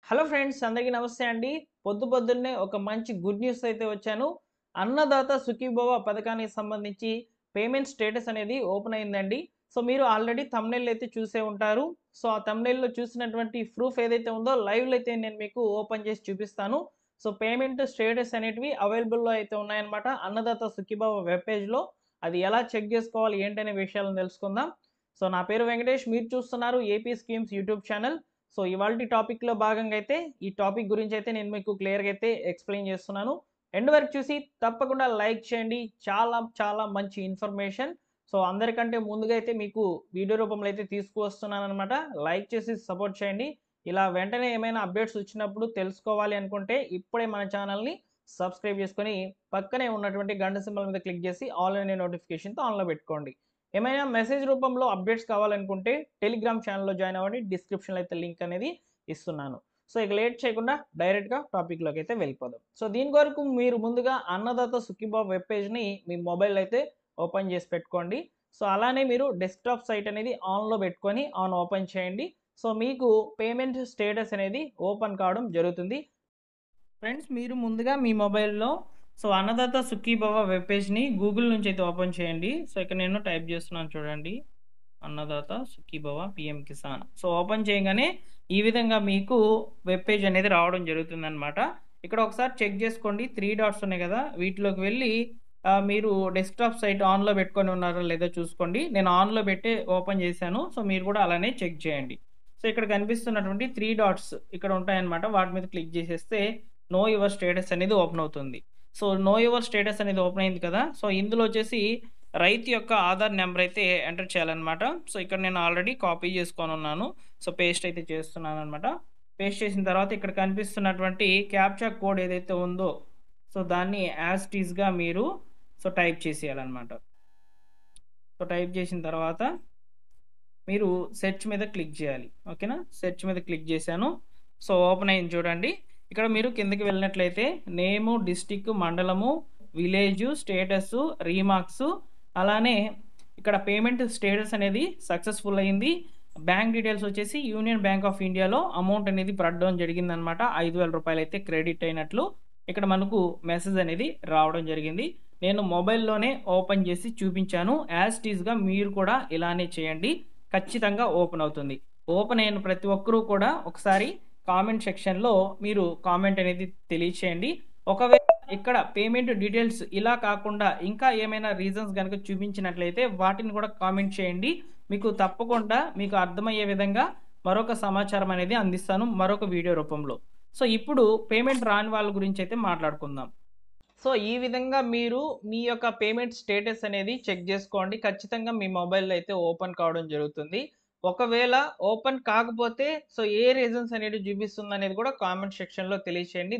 Hello friends అందరికీ నమస్తే అండి. పొద్దున్నే ఒక మంచి గుడ్ న్యూస్ అయితే వచ్చాను. అన్నదాత సుఖీభవ పథకానికి సంబంధించి పేమెంట్ స్టేటస్ అనేది ఓపెన్ అయిందండి. సో, మీరు ఆల్రెడీ థంబ్‌నెయిల్ అయితే చూసే ఉంటారు. సో, ఆ థంబ్‌నెయిల్‌లో చూసినటువంటి ప్రూఫ్ ఏదైతే ఉందో లైవ్‌లో అయితే నేను మీకు ఓపెన్ చేసి చూపిస్తాను. సో, పేమెంట్ స్టేటస్ అనేటివి అవైలబుల్‌లో అయితే ఉన్నాయన్నమాట. అన్నదాత సుఖీభవ వెబ్ పేజ్‌లో. అది ఎలా చెక్ చేసుకోవాలి ఏంటనే విషయాలను తెలుసుకుందాం. సో, నా పేరు వెంకటేష్. మీరు చూస్తున్నారు AP schemes YouTube channel. So, ఇవాల్టి టాపిక్‌లో భాగంగా అయితే ఈ టాపిక్ గురించి అయితే నేను మీకు క్లియర్‌గా అయితే ఎక్స్‌ప్లెయిన్ చేస్తున్నాను. ఎండ్ వరకు చూసి తప్పకుండా లైక్ చేయండి. చాలా చాలా మంచి ఇన్ఫర్మేషన్. సో, అందరికంటే ముందుగా అయితే మీకు వీడియో రూపంలో అయితే తీసుకువస్తున్నాననమాట. లైక్ చేసి సపోర్ట్ చేయండి. ఇలా వెంటనే ఏమైనా అప్డేట్స్ వచ్చినప్పుడు తెలుసుకోవాలి అనుకుంటే ఇప్పుడే మన ఛానల్‌ని సబ్స్క్రైబ్ చేసుకొని పక్కనే ఉన్నటువంటి గంట సింబల్ మీద క్లిక్ చేసి ఆల్ అనే నోటిఫికేషన్‌తో ఆన్‌లో పెట్టుకోండి. ఏమైనా మెసేజ్ రూపంలో అప్డేట్స్ కావాలనుకుంటే టెలిగ్రామ్ ఛానల్‌లో జాయిన్ అవ్వండి. డిస్క్రిప్షన్‌లో అయితే లింక్ అనేది ఇస్తున్నాను. సో, ఇక లేట్ చేయకుండా డైరెక్ట్‌గా టాపిక్‌లోకి అయితే వెళ్ళిపోదాం. సో, దీని కొరకు మీరు ముందుగా అన్నదాత సుఖీభావ వెబ్ పేజ్‌ని మీ మొబైల్‌లో అయితే ఓపెన్ చేసి పెట్టుకోండి. సో, అలానే మీరు డెస్క్‌టాప్ సైట్ అనేది ఆన్‌లో పెట్టుకొని ఓపెన్ చేయండి. సో, మీకు పేమెంట్ స్టేటస్ అనేది ఓపెన్ కావడం జరుగుతుంది. ఫ్రెండ్స్ మీరు ముందుగా మీ మొబైల్‌లో so, Annadata Sukhibhava web పేజ్‌ని Google నుంచి అయితే ఓపెన్ చేయండి. సో, ఇక్కడ నేను టైప్ చేస్తున్నాను చూడండి. Annadata Sukhibhava PM Kisan. So, open చేయంగానే ఈ విధంగా మీకు వెబ్ పేజ్ అనేది రావడం జరుగుతుందనమాట. ఇక్కడ ఒకసారి చెక్ చేసుకోండి. 3 డాట్స్ ఉన్నాయి కదా! వీటిలోకి వెళ్ళి మీరు డెస్క్‌టాప్ సైట్ ఆన్‌లో పెట్టుకొని ఉన్నారో లేదో చూసుకోండి. నేను ఆన్‌లో పెట్టే ఓపెన్ చేశాను. సో, మీరు కూడా అలానే చెక్ చేయండి. సో, ఇక్కడ కనిపిస్తున్నటువంటి 3 డాట్స్ ఇక్కడ ఉంటాయన్నమాట. వాటి మీద క్లిక్ చేసేస్తే నో యువర్ స్టేటస్ అనేది ఓపెన్ అవుతుంది. సో, నో యువర్ స్టేటస్ అనేది ఓపెన్ అయింది కదా! సో, ఇందులో వచ్చేసి రైతు యొక్క ఆధార్ నెంబర్ అయితే ఎంటర్ చేయాలన్నమాట. సో, ఇక్కడ నేను ఆల్రెడీ కాపీ చేసుకొనున్నాను. సో, పేస్ట్ అయితే చేస్తున్నానన్నమాట. పేస్ట్ చేసిన తర్వాత ఇక్కడ కనిపిస్తున్నటువంటి క్యాప్చా కోడ్ ఏదైతే ఉందో సో, దాన్ని యాజ్ ఇట్ ఈస్‌గా మీరు సో, టైప్ చేసేయాలన్నమాట. సో, టైప్ చేసిన తర్వాత మీరు సెర్చ్ మీద క్లిక్ చేయాలి. ఓకేనా? సెర్చ్ మీద క్లిక్ చేశాను. సో, ఓపెన్ అయింది చూడండి. ఇక్కడ మీరు కిందకి వెళ్ళినట్లయితే నేము, డిస్ట్రిక్ట్, మండలము, విలేజు, స్టేటసు, రీమార్క్సు అలానే ఇక్కడ పేమెంట్ స్టేటస్ అనేది సక్సెస్‌ఫుల్ అయింది. బ్యాంక్ డీటెయిల్స్ వచ్చేసి యూనియన్ బ్యాంక్ ఆఫ్ ఇండియాలో అమౌంట్ అనేది పడడం జరిగిందనమాట. రూ. 5,000 అయితే క్రెడిట్ అయినట్లు ఇక్కడ మనకు మెసేజ్ అనేది రావడం జరిగింది. నేను మొబైల్‌లోనే ఓపెన్ చేసి చూపించాను. యాజ్ ఇట్ ఈస్‌గా మీరు కూడా ఇలానే చేయండి. ఖచ్చితంగా ఓపెన్ అవుతుంది. ఓపెన్ అయిన ప్రతి ఒక్కరు కూడా ఒకసారి కామెంట్ సెక్షన్‌లో మీరు కామెంట్ అనేది తెలియచేయండి. ఒకవేళ ఇక్కడ పేమెంట్ డీటెయిల్స్ ఇలా కాకుండా ఇంకా ఏమైనా రీజన్స్ గనుక చూపించినట్లయితే వాటిని కూడా కామెంట్ చేయండి. మీకు తప్పకుండా మీకు అర్థమయ్యే విధంగా మరొక సమాచారం అనేది అందిస్తాను మరొక వీడియో రూపంలో. సో, ఇప్పుడు పేమెంట్ రాని వాళ్ళ గురించి అయితే మాట్లాడుకుందాం. సో, ఈ విధంగా మీరు మీ యొక్క పేమెంట్ స్టేటస్ అనేది చెక్ జేసుకోండి. ఖచ్చితంగా మీ మొబైల్‌లో అయితే ఓపెన్ కావడం జరుగుతుంది. ఒకవేళ ఓపెన్ కాకపోతే సో, ఏ రీజన్స్ అనేటివి చూపిస్తుందనేది కూడా కామెంట్ సెక్షన్‌లో తెలియచేయండి.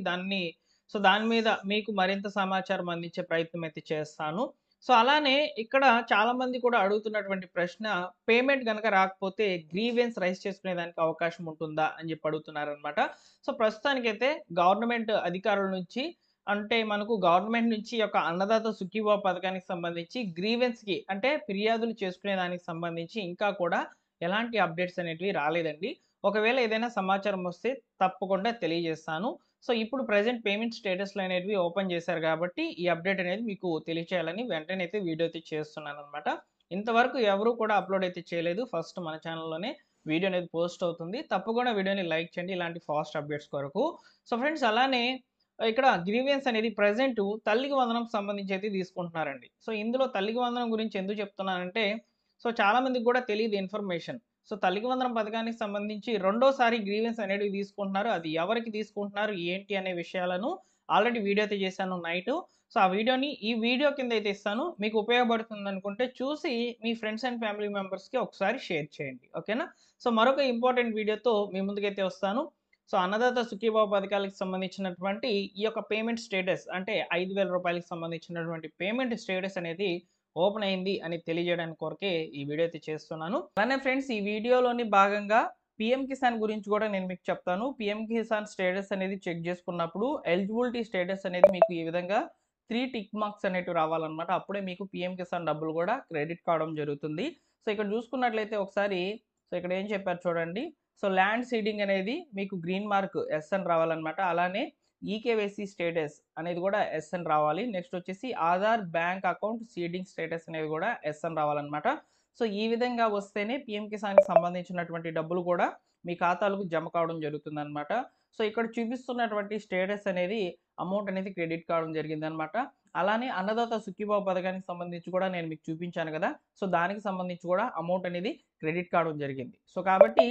దాని మీద మీకు మరింత సమాచారం అందించే ప్రయత్నం అయితే చేస్తాను. సో, అలానే ఇక్కడ చాలామంది కూడా అడుగుతున్నటువంటి ప్రశ్న పేమెంట్ గనక రాకపోతే గ్రీవెన్స్ రైజ్ చేసుకునేదానికి అవకాశం ఉంటుందా? అని జెప్పి అడుగుతున్నారనమాట. సో, ప్రస్తుతానికైతే గవర్నమెంట్ అధికారుల నుంచి అంటే మనకు గవర్నమెంట్ నుంచి ఈ యొక్క అన్నదాత సుఖీభవ పథకానికి సంబంధించి గ్రీవెన్స్‌కి అంటే ఫిర్యాదులు చేసుకునే దానికి సంబంధించి ఇంకా కూడా ఎలాంటి అప్డేట్స్ అనేటివి రాలేదండి. ఒకవేళ ఏదైనా సమాచారం వస్తే తప్పకుండా తెలియజేస్తాను. సో, ఇప్పుడు ప్రెజెంట్ పేమెంట్ స్టేటస్‌లు అనేటివి ఓపెన్ చేశారు కాబట్టి ఈ అప్డేట్ అనేది మీకు తెలియచేయాలని వెంటనే అయితే వీడియో అయితే చేస్తున్నాననమాట. ఇంతవరకు ఎవరు కూడా అప్‌లోడ్ అయితే చేయలేదు. ఫస్ట్ మన ఛానెల్‌లోనే వీడియో అనేది పోస్ట్ అవుతుంది. తప్పకుండా వీడియోని లైక్ చేయండి ఇలాంటి ఫాస్ట్ అప్డేట్స్ కొరకు. సో, ఫ్రెండ్స్ అలానే ఇక్కడ గ్రీవియన్స్ అనేది ప్రెజెంటు తల్లికి వందనంకి సంబంధించి అయితే తీసుకుంటున్నారండి. సో, ఇందులో తల్లికి వందనం గురించి ఎందుకు చెప్తున్నానంటే, సో, చాలా మందికి కూడా తెలీదు ఇన్ఫర్మేషన్. సో, తల్లికి వందనం పథకానికి సంబంధించి రెండోసారి గ్రీవెన్స్ అనేటివి తీసుకుంటున్నారు. అది ఎవరికి తీసుకుంటున్నారు, ఏంటి అనే విషయాలను ఆల్రెడీ వీడియో అయితే చేశాను నైటు. సో, ఆ వీడియోని ఈ వీడియో కింద అయితే ఇస్తాను. మీకు ఉపయోగపడుతుందనుకుంటే చూసి మీ ఫ్రెండ్స్ అండ్ ఫ్యామిలీ మెంబర్స్‌కి ఒకసారి షేర్ చేయండి. ఓకేనా? సో, మరొక ఇంపార్టెంట్ వీడియోతో మీ ముందుకైతే వస్తాను. సో, అన్నదాత సుఖీభావ పథకాలకు సంబంధించినటువంటి ఈ యొక్క పేమెంట్ స్టేటస్ అంటే రూ. 5,000కి సంబంధించినటువంటి పేమెంట్ స్టేటస్ అనేది ఓపెన్ అయింది అని తెలియజేయడానికి కొరకే ఈ వీడియో అయితే చేస్తున్నాను. అలానే ఫ్రెండ్స్ ఈ వీడియోలోని భాగంగా పీఎం కిసాన్ గురించి కూడా నేను మీకు చెప్తాను. పీఎం కిసాన్ స్టేటస్ అనేది చెక్ చేసుకున్నప్పుడు ఎలిజిబిలిటీ స్టేటస్ అనేది మీకు ఈ విధంగా 3 టిక్ మార్క్స్ అనేటివి రావాలన్నమాట. అప్పుడే మీకు పీఎం కిసాన్ డబ్బులు కూడా క్రెడిట్ కావడం జరుగుతుంది. సో, ఇక్కడ చూసుకున్నట్లయితే ఒకసారి సో, ఇక్కడ ఏం చెప్పారు చూడండి. సో ల్యాండ్ సీడింగ్ అనేది మీకు గ్రీన్ మార్క్ ఎస్ అని రావాలన్నమాట. అలానే ఈకేవైసీ స్టేటస్ అనేది కూడా ఎస్ అని రావాలి. నెక్స్ట్ వచ్చేసి Aadhaar bank account seeding status అనేది కూడా ఎస్ అని రావాలన్నమాట. సో ఈ విధంగా వస్తేనే పీఎం కిసాన్‌కి సంబంధించినటువంటి డబ్బులు కూడా మీ ఖాతాలకు జమ కావడం జరుగుతుందన్నమాట. సో ఇక్కడ చూపిస్తున్నటువంటి స్టేటస్ అనేది అమౌంట్ అనేది క్రెడిట్ కావడం జరిగిందనమాట. అలానే అన్నదాత సుఖీభావ పథకానికి సంబంధించి కూడా నేను మీకు చూపించాను కదా! సో దానికి సంబంధించి కూడా అమౌంట్ అనేది క్రెడిట్ కావడం జరిగింది. సో కాబట్టి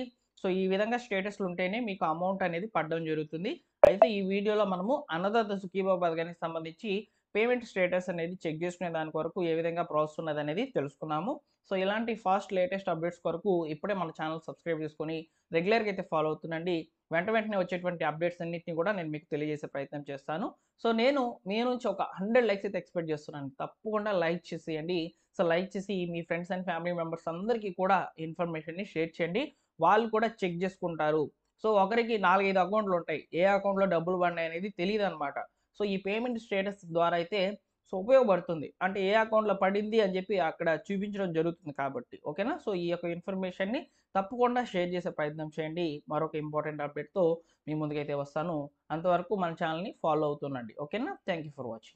ఈ విధంగా స్టేటస్‌లు ఉంటేనే మీకు అమౌంట్ అనేది పడడం జరుగుతుంది. అయితే ఈ వీడియోలో మనము అన్నదాత సుఖీభావ పథకానికి సంబంధించి పేమెంట్ స్టేటస్ అనేది చెక్ చేసుకునే దాని కొరకు ఏ విధంగా ప్రాసెస్ ఉన్నదనేది తెలుసుకున్నాము. సో ఇలాంటి ఫాస్ట్ లేటెస్ట్ అప్డేట్స్ కొరకు ఇప్పుడే మన ఛానల్ సబ్స్క్రైబ్ చేసుకొని రెగ్యులర్‌గా అయితే ఫాలో అవుతుండండి. వెంటనే వచ్చేటువంటి అప్డేట్స్ అన్నిటిని కూడా నేను మీకు తెలియజేసే ప్రయత్నం చేస్తాను. సో నేను మీ నుంచి ఒక 100 లైక్స్ అయితే ఎక్స్‌పెక్ట్ చేస్తున్నాను. తప్పకుండా లైక్ చేసేయండి. సో లైక్ చేసి మీ ఫ్రెండ్స్ అండ్ ఫ్యామిలీ మెంబర్స్ అందరికీ కూడా ఇన్ఫర్మేషన్‌ని షేర్ చేయండి. వాళ్ళు కూడా చెక్ చేసుకుంటారు. సో ఒకరికి 4, 5 అకౌంట్‌లు ఉంటాయి. ఏ అకౌంట్‌లో డబ్బులు పడినాయనేది తెలీదనమాట. సో ఈ పేమెంట్ స్టేటస్ ద్వారా అయితే ఉపయోగపడుతుంది. అంటే ఏ అకౌంట్‌లో పడింది అని చెప్పి అక్కడ చూపించడం జరుగుతుంది కాబట్టి. ఓకేనా? సో ఈ యొక్క ఇన్ఫర్మేషన్‌ని తప్పకుండా షేర్ చేసే ప్రయత్నం చేయండి. మరొక ఇంపార్టెంట్ అప్డేట్‌తో మీ ముందుకైతే వస్తాను. అంతవరకు మన ఛానెల్‌ని ఫాలో అవుతుండండి. ఓకేనా? Thank you for watching.